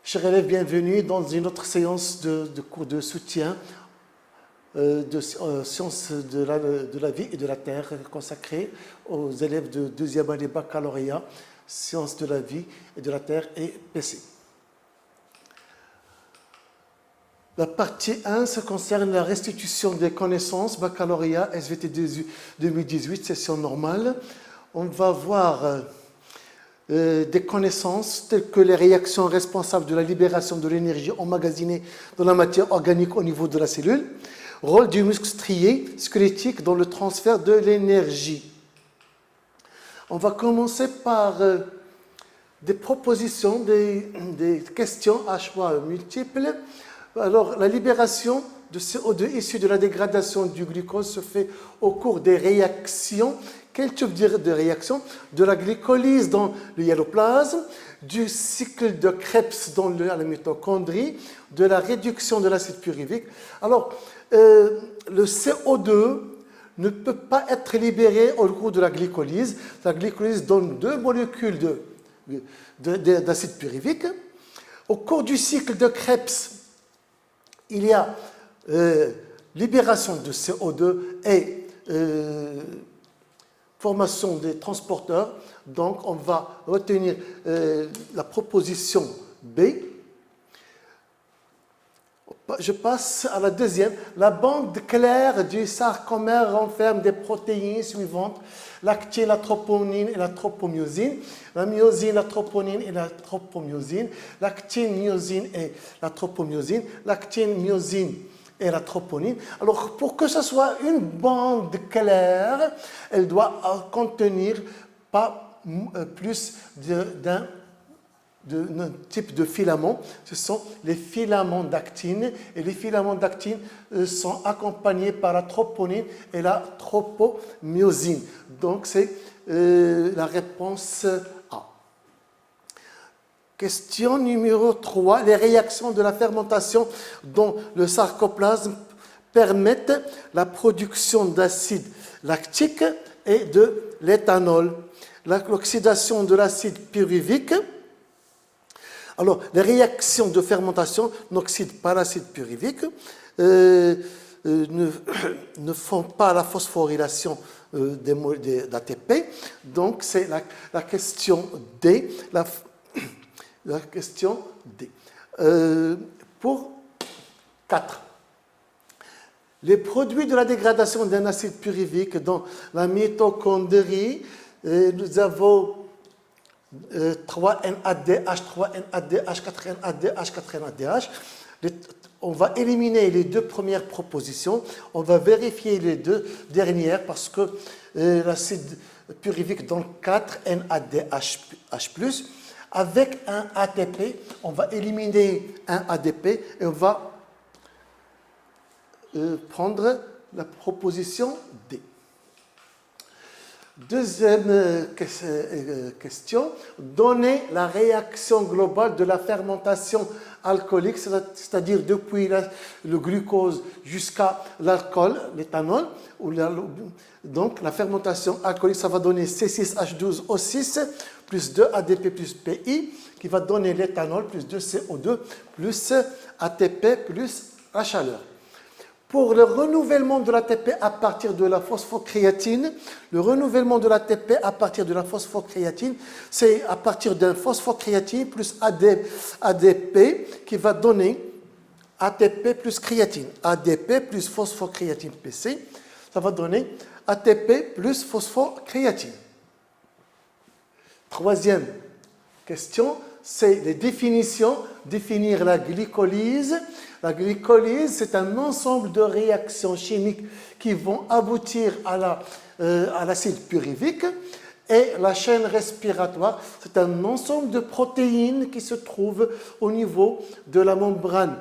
Chers élèves, bienvenue dans une autre séance de cours de soutien de sciences de la vie et de la terre consacrée aux élèves de deuxième année baccalauréat, sciences de la vie et de la terre et PC. La partie 1 se concerne la restitution des connaissances, baccalauréat, SVT 2018, session normale. On va voir des connaissances telles que les réactions responsables de la libération de l'énergie emmagasinée dans la matière organique au niveau de la cellule, rôle du muscle strié squelettique dans le transfert de l'énergie. On va commencer par des propositions, des questions à choix multiples. Alors, la libération de CO2 issu de la dégradation du glucose se fait au cours des réactions. Quel type de réaction? De la glycolyse dans le hyaloplasme, du cycle de Krebs dans la mitochondrie, de la réduction de l'acide pyruvique. Alors, le CO2 ne peut pas être libéré au cours de la glycolyse. La glycolyse donne deux molécules d'acide pyruvique. Au cours du cycle de Krebs, il y a libération de CO2 et formation des transporteurs. Donc, on va retenir la proposition B. Je passe à la deuxième. La bande claire du sarcomère renferme des protéines suivantes: l'actine, la troponine et la tropomyosine, la myosine, la troponine et la tropomyosine, l'actine, myosine et la tropomyosine, l'actine, myosine et la troponine. Alors, pour que ce soit une bande claire, elle doit contenir pas plus d'un type de filament. Ce sont les filaments d'actine, et les filaments d'actine sont accompagnés par la troponine et la tropomyosine. Donc, c'est la réponse A. Question numéro 3. Les réactions de la fermentation dans le sarcoplasme permettent la production d'acide lactique et de l'éthanol. L'oxydation de l'acide pyruvique. Alors, les réactions de fermentation n'oxydent pas l'acide pyruvique, ne font pas la phosphorylation d'ATP. Donc, c'est la question D. La question D. Pour 4. Les produits de la dégradation d'un acide pyruvique dans la mitochondrie, nous avons 3-NADH, 3-NADH, 4-NADH, 4-NADH. On va éliminer les deux premières propositions. On va vérifier les deux dernières parce que l'acide pyruvique donne 4-NADH+. Avec un ATP, on va éliminer un ADP et on va prendre la proposition D. Deuxième question, donner la réaction globale de la fermentation alcoolique, c'est-à-dire depuis le glucose jusqu'à l'alcool, l'éthanol. Donc, la fermentation alcoolique, ça va donner C6H12O6 plus 2 ADP plus PI, qui va donner l'éthanol plus 2 CO2 plus ATP plus la chaleur. Pour le renouvellement de l'ATP à partir de la phosphocréatine, le renouvellement de l'ATP à partir de la phosphocréatine, c'est à partir d'un phosphocréatine plus ADP qui va donner ATP plus créatine. ADP plus phosphocréatine PC, ça va donner ATP plus phosphocréatine. Troisième question, c'est les définitions. Définir la glycolyse. La glycolyse, c'est un ensemble de réactions chimiques qui vont aboutir à l'acide pyruvique. Et la chaîne respiratoire, c'est un ensemble de protéines qui se trouvent au niveau de la membrane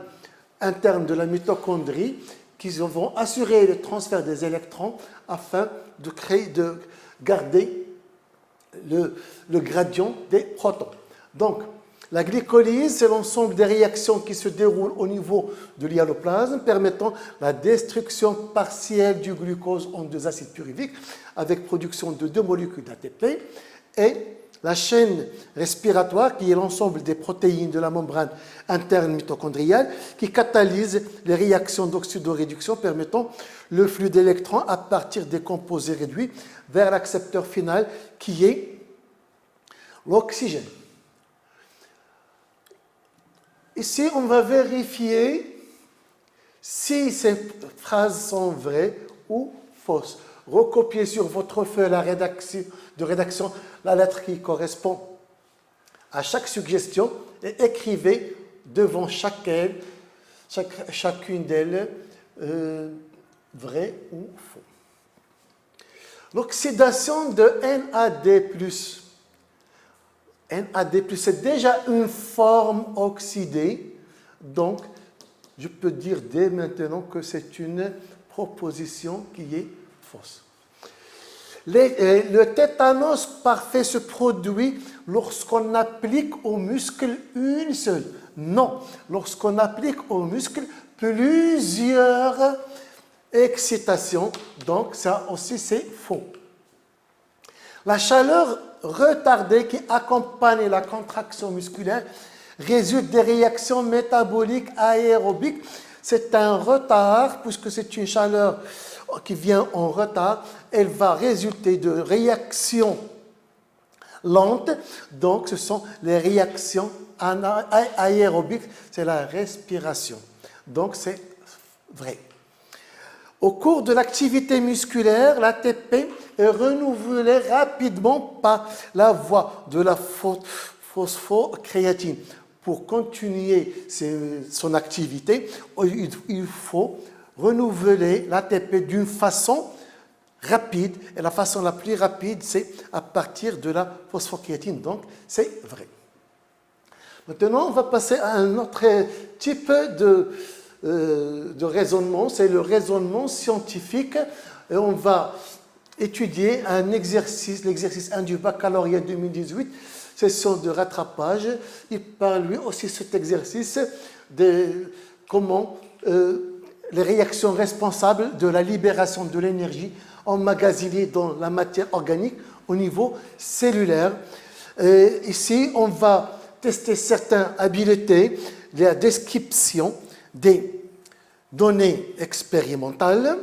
interne de la mitochondrie, qui vont assurer le transfert des électrons afin de garder le gradient des protons. Donc, la glycolyse, c'est l'ensemble des réactions qui se déroulent au niveau de l'hyaloplasme, permettant la destruction partielle du glucose en deux acides pyruviques avec production de deux molécules d'ATP. Et la chaîne respiratoire, qui est l'ensemble des protéines de la membrane interne mitochondriale, qui catalyse les réactions d'oxydoréduction permettant le flux d'électrons à partir des composés réduits vers l'accepteur final qui est l'oxygène. Ici, on va vérifier si ces phrases sont vraies ou fausses. Recopiez sur votre feuille de rédaction la lettre qui correspond à chaque suggestion et écrivez devant chacune d'elles vrai ou faux. L'oxydation de NAD+. NAD+, c'est déjà une forme oxydée, donc je peux dire dès maintenant que c'est une proposition qui est fausse. Le tétanos parfait se produit lorsqu'on applique au muscle une seule. Non, lorsqu'on applique au muscle plusieurs excitations, donc ça aussi c'est faux. La chaleur retardée qui accompagne la contraction musculaire résulte des réactions métaboliques aérobiques. C'est un retard, puisque c'est une chaleur qui vient en retard, elle va résulter de réactions lentes, donc ce sont les réactions aérobiques, c'est la respiration. Donc c'est vrai. Au cours de l'activité musculaire, l'ATP est renouvelé rapidement par la voie de la phosphocréatine. Pour continuer son activité, il faut renouveler l'ATP d'une façon rapide. Et la façon la plus rapide, c'est à partir de la phosphocréatine. Donc, c'est vrai. Maintenant, on va passer à un autre type de raisonnement. C'est le raisonnement scientifique. Et on va étudier un exercice, l'exercice 1 du baccalauréat 2018, session de rattrapage. Il parle lui aussi cet exercice de comment les réactions responsables de la libération de l'énergie emmagasinée dans la matière organique au niveau cellulaire. Ici, on va tester certaines habiletés, la description des données expérimentales,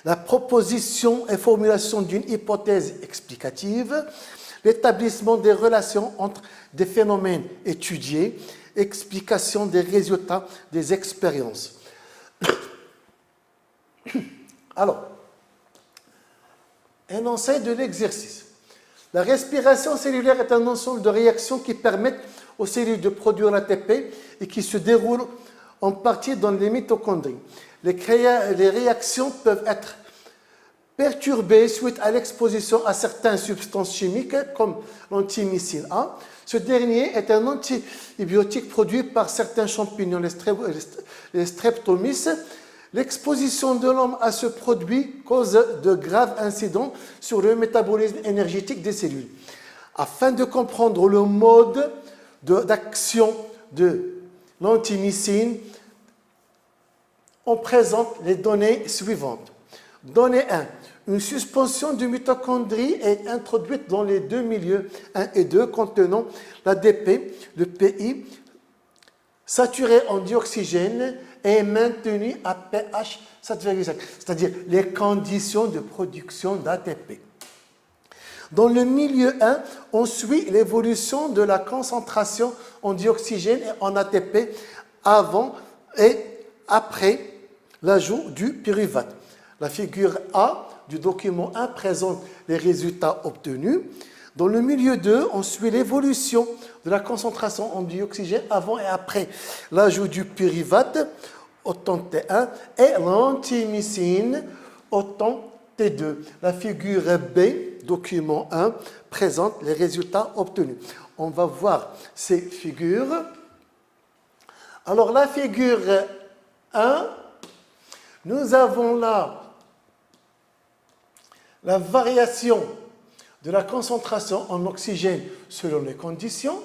la proposition et formulation d'une hypothèse explicative, l'établissement des relations entre des phénomènes étudiés, explication des résultats des expériences. Alors, énoncé de l'exercice. La respiration cellulaire est un ensemble de réactions qui permettent aux cellules de produire l'ATP et qui se déroulent en partie dans les mitochondries. Les réactions peuvent être perturbées suite à l'exposition à certaines substances chimiques comme l'antimycine A. Ce dernier est un antibiotique produit par certains champignons, les streptomyces. L'exposition de l'homme à ce produit cause de graves incidents sur le métabolisme énergétique des cellules. Afin de comprendre le mode d'action de l'antimycine, on présente les données suivantes. Donnée 1. Une suspension de mitochondries est introduite dans les deux milieux 1 et 2 contenant l'ADP, le PI, saturé en dioxygène et maintenu à pH 7,5, c'est-à-dire les conditions de production d'ATP. Dans le milieu 1, on suit l'évolution de la concentration en dioxygène et en ATP avant et après l'ajout du pyruvate. La figure A du document 1 présente les résultats obtenus. Dans le milieu 2, on suit l'évolution de la concentration en dioxygène avant et après l'ajout du pyruvate au temps T1 et l'antimycine au temps T2. La figure B, document 1, présente les résultats obtenus. On va voir ces figures. Alors, la figure 1, nous avons là la variation de la concentration en oxygène selon les conditions.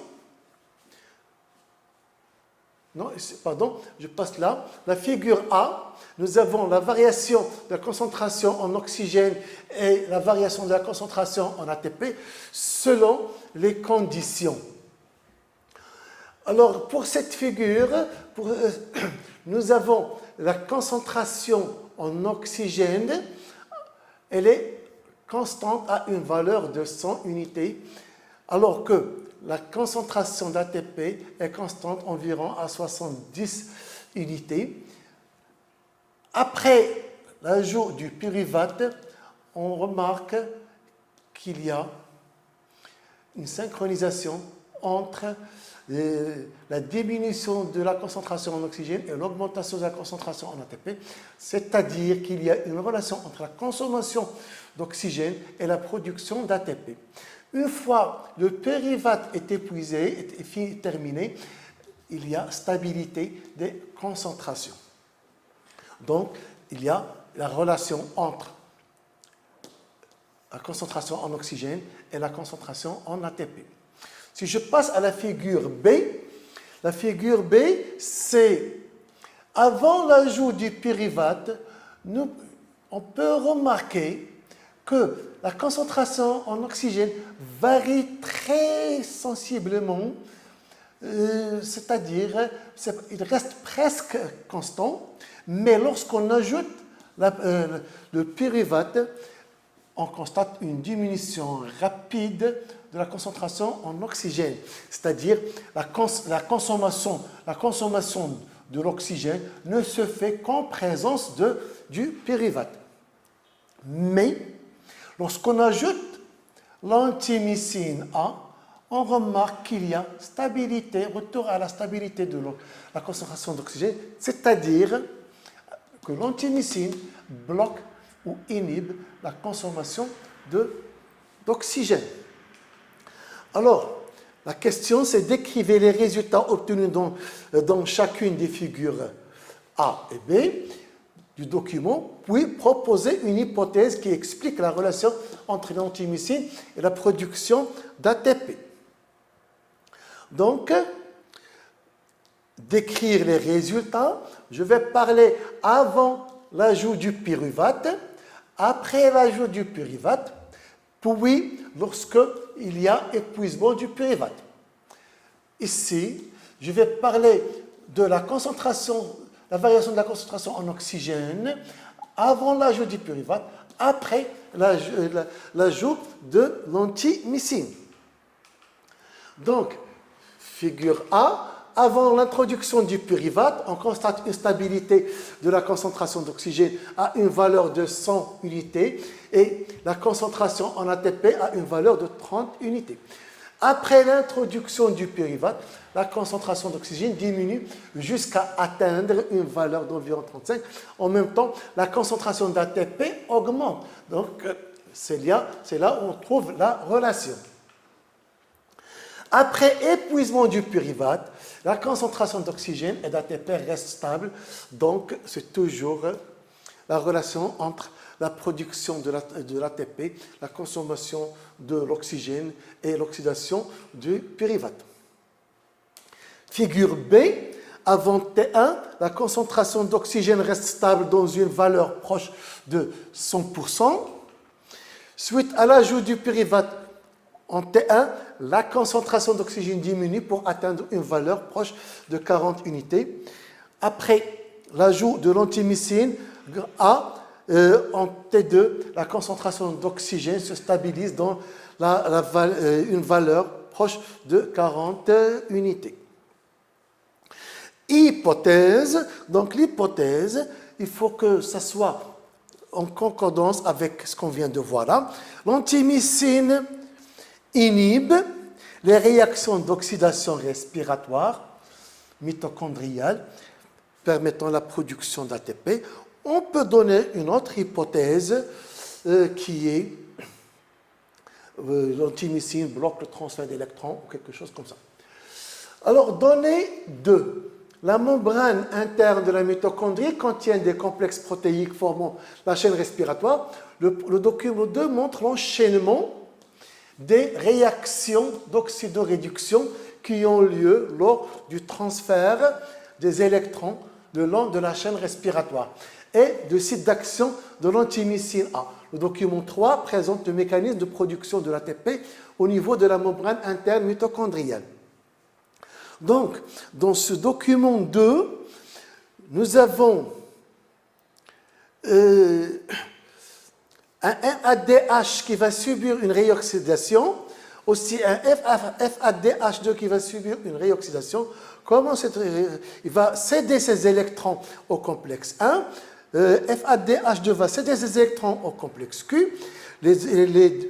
Non, pardon, je passe là. La figure A, nous avons la variation de la concentration en oxygène et la variation de la concentration en ATP selon les conditions. Alors, pour cette figure, nous avons la concentration en oxygène, elle est constante à une valeur de 100 unités, alors que la concentration d'ATP est constante environ à 70 unités. Après l'ajout du pyruvate, on remarque qu'il y a une synchronisation entre la diminution de la concentration en oxygène et l'augmentation de la concentration en ATP, c'est-à-dire qu'il y a une relation entre la consommation d'oxygène et la production d'ATP. Une fois le pyruvate est épuisé, est terminé, il y a stabilité des concentrations. Donc, il y a la relation entre la concentration en oxygène et la concentration en ATP. Si je passe à la figure B, c'est avant l'ajout du pyruvate, on peut remarquer que la concentration en oxygène varie très sensiblement, c'est-à-dire il reste presque constant, mais lorsqu'on ajoute le pyruvate, on constate une diminution rapide de la concentration en oxygène, c'est-à-dire la consommation de l'oxygène ne se fait qu'en présence du pyruvate. Mais lorsqu'on ajoute l'antimycine A, on remarque qu'il y a retour à la stabilité de la concentration d'oxygène, c'est-à-dire que l'antimycine bloque ou inhibe la consommation d'oxygène. Alors, la question, c'est d'écrire les résultats obtenus dans chacune des figures A et B du document, puis proposer une hypothèse qui explique la relation entre l'antimycine et la production d'ATP. Donc, d'écrire les résultats, je vais parler avant l'ajout du pyruvate, après l'ajout du pyruvate, puis lorsqu'il y a épuisement du pyruvate. Ici, je vais parler de la variation de la concentration en oxygène avant l'ajout du pyruvate, après l'ajout de l'antimycine. Donc, figure A, avant l'introduction du pyruvate, on constate une stabilité de la concentration d'oxygène à une valeur de 100 unités et la concentration en ATP à une valeur de 30 unités. Après l'introduction du pyruvate, la concentration d'oxygène diminue jusqu'à atteindre une valeur d'environ 35. En même temps, la concentration d'ATP augmente. Donc, c'est là où on trouve la relation. Après épuisement du pyruvate, la concentration d'oxygène et d'ATP reste stable, donc c'est toujours la relation entre la production de l'ATP, la consommation de l'oxygène et l'oxydation du pyruvate. Figure B, avant T1, la concentration d'oxygène reste stable dans une valeur proche de 100%. Suite à l'ajout du pyruvate en T1, la concentration d'oxygène diminue pour atteindre une valeur proche de 40 unités. Après l'ajout de l'antimycine A, en T2, la concentration d'oxygène se stabilise dans une valeur proche de 40 unités. Hypothèse. Donc l'hypothèse, il faut que ça soit en concordance avec ce qu'on vient de voir là. L'antimycine inhibe les réactions d'oxydation respiratoire mitochondriale permettant la production d'ATP. On peut donner une autre hypothèse qui est l'antimycine bloque le transfert d'électrons ou quelque chose comme ça. Alors, données 2. La membrane interne de la mitochondrie contient des complexes protéiques formant la chaîne respiratoire. Le document 2 montre l'enchaînement des réactions d'oxydoréduction qui ont lieu lors du transfert des électrons le long de la chaîne respiratoire et de site d'action de l'antimycine A. Le document 3 présente le mécanisme de production de l'ATP au niveau de la membrane interne mitochondrienne. Donc, dans ce document 2, nous avons un NADH qui va subir une réoxydation, aussi un FADH2 qui va subir une réoxydation. Comment il va céder ses électrons au complexe 1. FADH2 va céder ses électrons au complexe Q. Le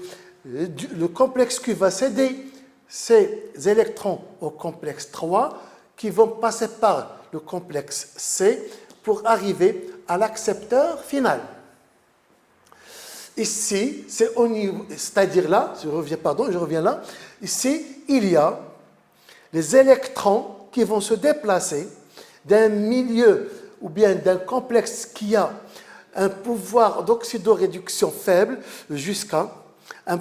complexe Q va céder ses électrons au complexe 3 qui vont passer par le complexe C pour arriver à l'accepteur final. Ici, c'est au niveau, c'est-à-dire là, je reviens là, ici, il y a les électrons qui vont se déplacer d'un milieu ou bien d'un complexe qui a un pouvoir d'oxydoréduction faible jusqu'à un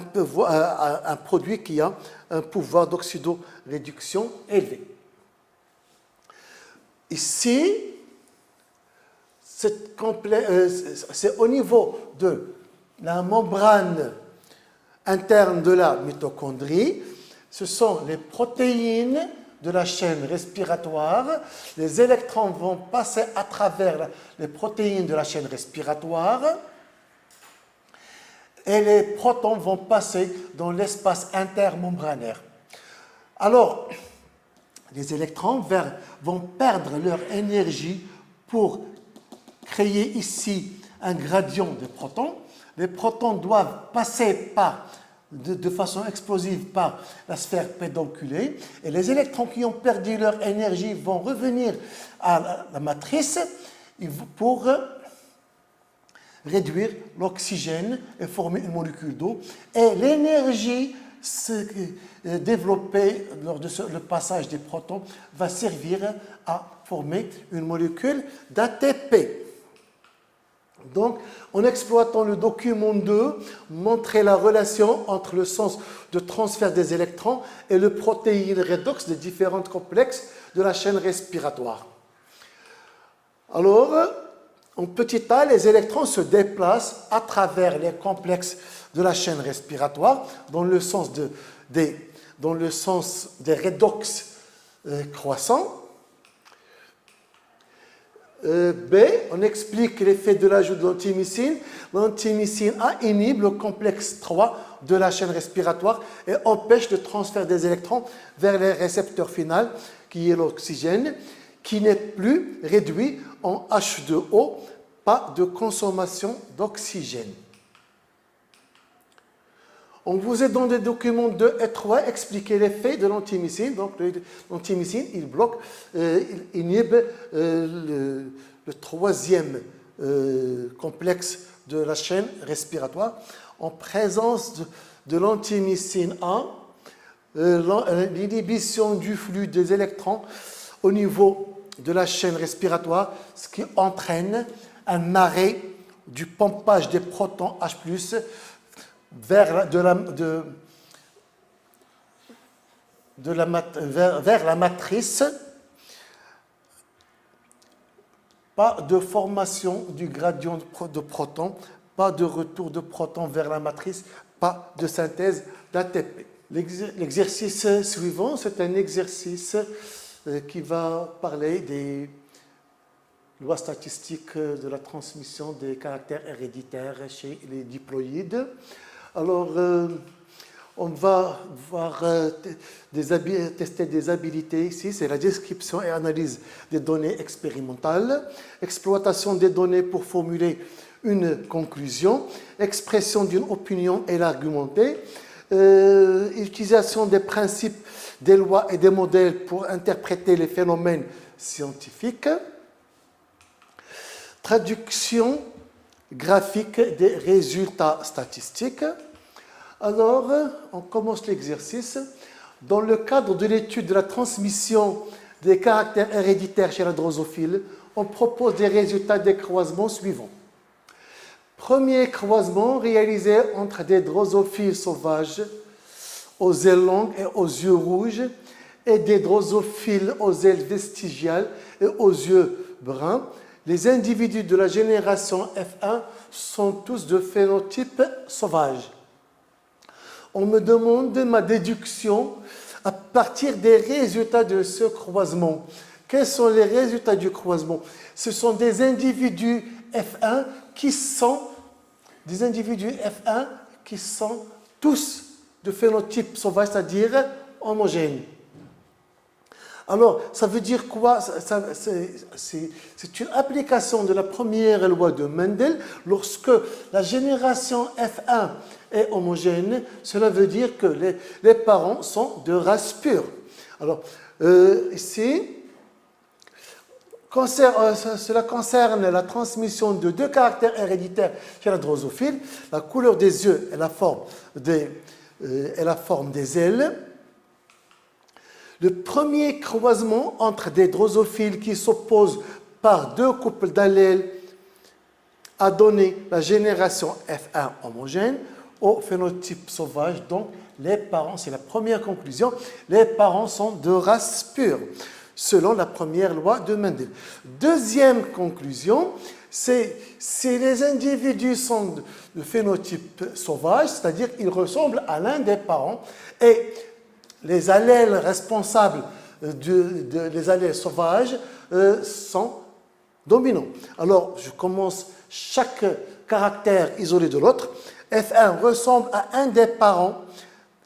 produit qui a un pouvoir d'oxydoréduction élevé. Ici, c'est au niveau de la membrane interne de la mitochondrie. Ce sont les protéines de la chaîne respiratoire. Les électrons vont passer à travers les protéines de la chaîne respiratoire et les protons vont passer dans l'espace intermembranaire. Alors, les électrons vont perdre leur énergie pour créer ici un gradient de protons. Les protons doivent passer de façon explosive par la sphère pédonculée et les électrons qui ont perdu leur énergie vont revenir à la matrice pour réduire l'oxygène et former une molécule d'eau. Et l'énergie développée lors de le passage des protons va servir à former une molécule d'ATP. Donc, en exploitant le document 2, montrer la relation entre le sens de transfert des électrons et le protéine redox des différents complexes de la chaîne respiratoire. Alors, en petit a, les électrons se déplacent à travers les complexes de la chaîne respiratoire dans le sens des redox croissants. B, on explique l'effet de l'ajout de l'antimycine. L'antimycine A inhibe le complexe 3 de la chaîne respiratoire et empêche le transfert des électrons vers les récepteurs finaux, qui est l'oxygène, qui n'est plus réduit en H2O, pas de consommation d'oxygène. On vous est dans des documents 2 et 3 expliquer l'effet de l'antimycine. Donc, l'antimycine, il bloque, il inhibe le troisième complexe de la chaîne respiratoire. En présence de l'antimycine A, l'inhibition du flux des électrons au niveau de la chaîne respiratoire, ce qui entraîne un arrêt du pompage des protons H+, vers la matrice, pas de formation du gradient de protons, pas de retour de protons vers la matrice, pas de synthèse d'ATP. L'exercice suivant, c'est un exercice qui va parler des lois statistiques de la transmission des caractères héréditaires chez les diploïdes. Alors, on va tester des habilités ici, c'est la description et analyse des données expérimentales, exploitation des données pour formuler une conclusion, expression d'une opinion et l'argumenter, utilisation des principes, des lois et des modèles pour interpréter les phénomènes scientifiques, traduction graphique des résultats statistiques. Alors, on commence l'exercice. Dans le cadre de l'étude de la transmission des caractères héréditaires chez la drosophile, on propose des résultats des croisements suivants. Premier croisement réalisé entre des drosophiles sauvages aux ailes longues et aux yeux rouges et des drosophiles aux ailes vestigiales et aux yeux bruns. Les individus de la génération F1 sont tous de phénotype sauvage. On me demande ma déduction à partir des résultats de ce croisement. Quels sont les résultats du croisement? Ce sont des individus F1 qui sont tous de phénotype sauvage, c'est-à-dire homogènes. Alors, ça veut dire quoi? C'est une application de la première loi de Mendel. Lorsque la génération F1 est homogène, cela veut dire que les parents sont de race pure. Alors, ici, cela concerne la transmission de deux caractères héréditaires chez la drosophile, la couleur des yeux et la forme des ailes. Le premier croisement entre des drosophiles qui s'opposent par deux couples d'allèles a donné la génération F1 homogène au phénotype sauvage. Donc, les parents, c'est la première conclusion, les parents sont de race pure, selon la première loi de Mendel. Deuxième conclusion, c'est si les individus sont de phénotype sauvage, c'est-à-dire qu'ils ressemblent à l'un des parents, et les allèles responsables des allèles sauvages sont dominants. Alors, je commence chaque caractère isolé de l'autre. F1 ressemble à un des parents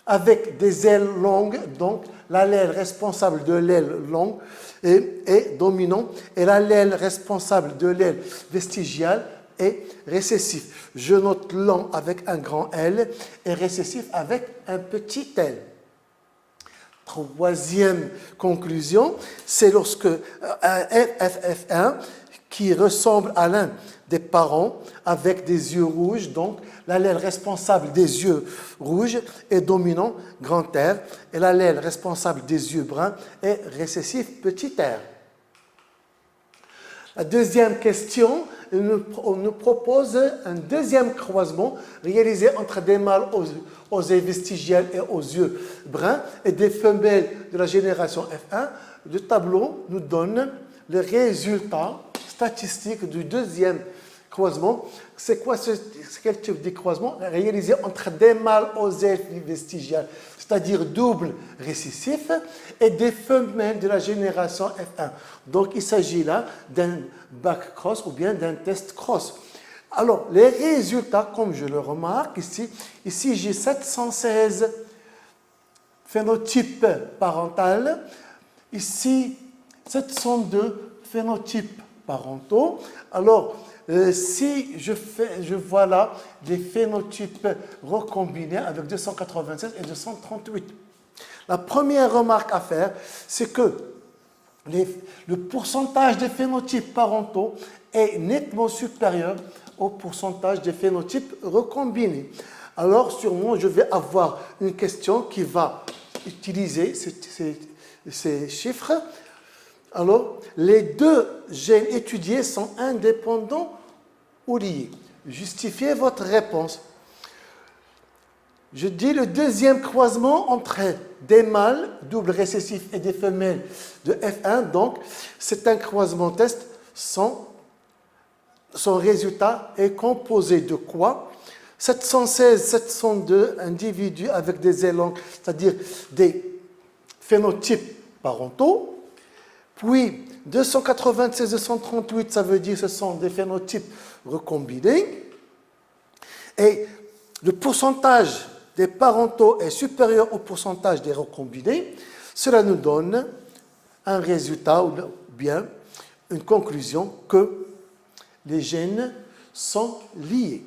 avec des ailes longues, donc l'allèle responsable de l'aile longue est dominant et l'allèle responsable de l'aile vestigiale est récessif. Je note long avec un grand L et récessif avec un petit L. Troisième conclusion, c'est lorsque un FF1 qui ressemble à l'un des parents avec des yeux rouges, donc l'allèle responsable des yeux rouges est dominant, grand R, et l'allèle responsable des yeux bruns est récessif, petit r. La deuxième question, on nous propose un deuxième croisement réalisé entre des mâles aux ailes vestigiales et aux yeux bruns et des femelles de la génération F1. Le tableau nous donne les résultats statistiques du deuxième croisement. C'est quel type de croisement? Réalisé entre des mâles aux ailes vestigiales, c'est-à-dire double récessif, et des femelles de la génération F1. Donc, il s'agit là d'un back cross ou bien d'un test cross. Alors, les résultats, comme je le remarque ici j'ai 716 phénotypes parentaux, ici 702 phénotypes parentaux. Alors, si je vois là des phénotypes recombinés avec 296 et 238. La première remarque à faire, c'est que le pourcentage des phénotypes parentaux est nettement supérieur au pourcentage des phénotypes recombinés. Alors, sûrement, je vais avoir une question qui va utiliser ces chiffres. Alors, les deux gènes étudiés sont indépendants ou liés. Justifiez votre réponse. Je dis le deuxième croisement entre des mâles, double récessif, et des femelles de F1. Donc, c'est un croisement test. Son résultat est composé de quoi? 716, 702 individus avec des ailes longues, c'est-à-dire des phénotypes parentaux. Puis, 296, 238, ça veut dire que ce sont des phénotypes recombinés. Et le pourcentage des parentaux est supérieur au pourcentage des recombinés. Cela nous donne un résultat ou bien une conclusion que les gènes sont liés.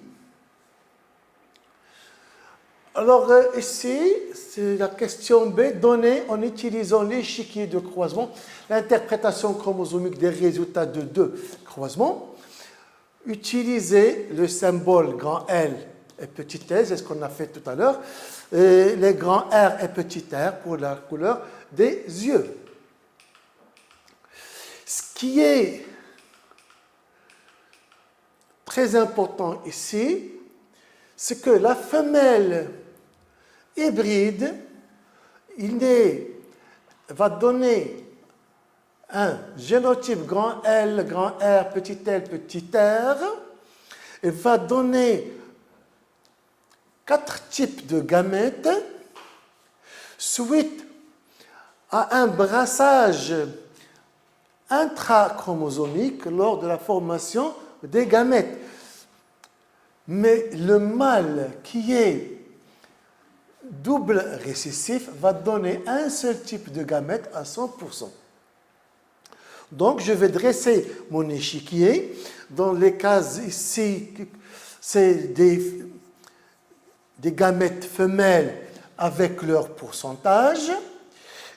Alors ici, c'est la question B, donnée en utilisant l'échiquier de croisement, l'interprétation chromosomique des résultats de deux croisements. Utilisez le symbole grand L et petit s, c'est ce qu'on a fait tout à l'heure, et les grands R et petit r pour la couleur des yeux. Ce qui est très important ici, c'est que la femelle hybride, il est va donner un génotype grand L, grand R, petit l, petit r, et va donner 4 types de gamètes suite à un brassage intrachromosomique lors de la formation des gamètes. Mais le mâle qui est double récessif va donner un seul type de gamète à 100%. Donc, je vais dresser mon échiquier. Dans les cases ici, c'est des gamètes femelles avec leur pourcentage.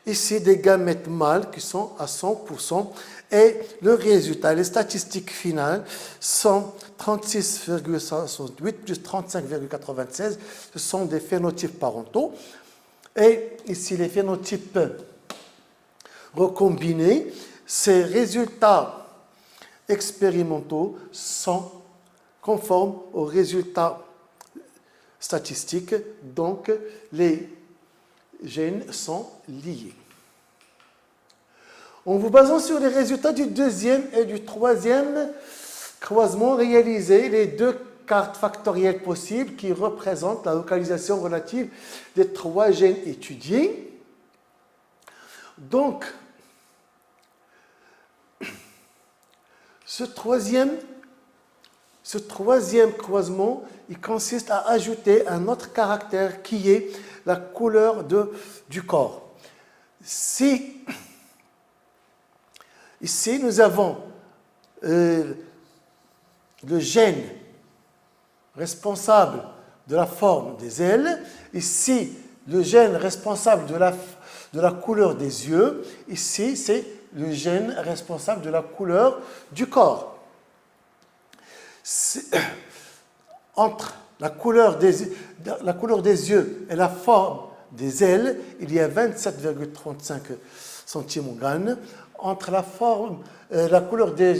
Ici, des gamètes mâles qui sont à 100%. Et le résultat, les statistiques finales sont 36,68 plus 35,96. Ce sont des phénotypes parentaux. Et ici, les phénotypes recombinés. Ces résultats expérimentaux sont conformes aux résultats statistiques, donc les gènes sont liés. En vous basant sur les résultats du deuxième et du troisième croisement réalisé, les deux cartes factorielles possibles qui représentent la localisation relative des 3 gènes étudiés. Donc, ce troisième croisement, il consiste à ajouter un autre caractère qui est la couleur du corps. Si ici nous avons le gène responsable de la forme des ailes, ici le gène responsable de la couleur des yeux, ici c'est le gène responsable de la couleur du corps. Entre la couleur des yeux et la forme des ailes, il y a 27,35 centimètres. Entre la couleur des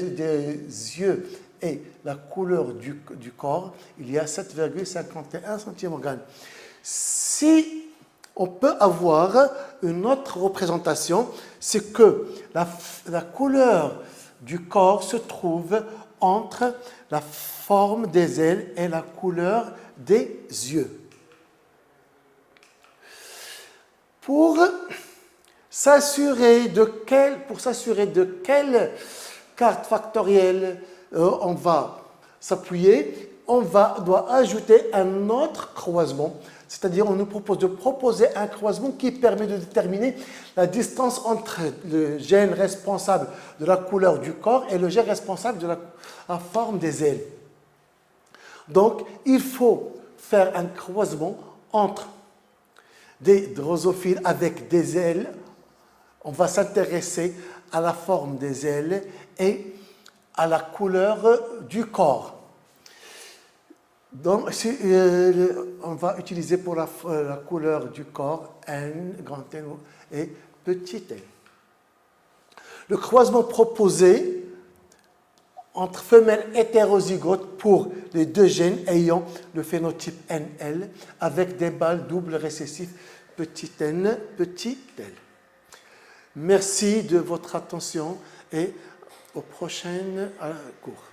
yeux et la couleur du corps, il y a 7,51 centimètres. Si on peut avoir une autre représentation, c'est que la couleur du corps se trouve entre la forme des ailes et la couleur des yeux. Pour s'assurer de quelle carte factorielle on va s'appuyer, on doit ajouter un autre croisement. C'est-à-dire, on nous propose de proposer un croisement qui permet de déterminer la distance entre le gène responsable de la couleur du corps et le gène responsable de la forme des ailes. Donc, il faut faire un croisement entre des drosophiles avec des ailes. On va s'intéresser à la forme des ailes et à la couleur du corps. Donc, on va utiliser pour la couleur du corps N, grand N et petit n. Le croisement proposé entre femelles hétérozygotes pour les deux gènes ayant le phénotype NL avec des balles doubles récessifs petit n, petit l. Merci de votre attention et aux prochaines cours.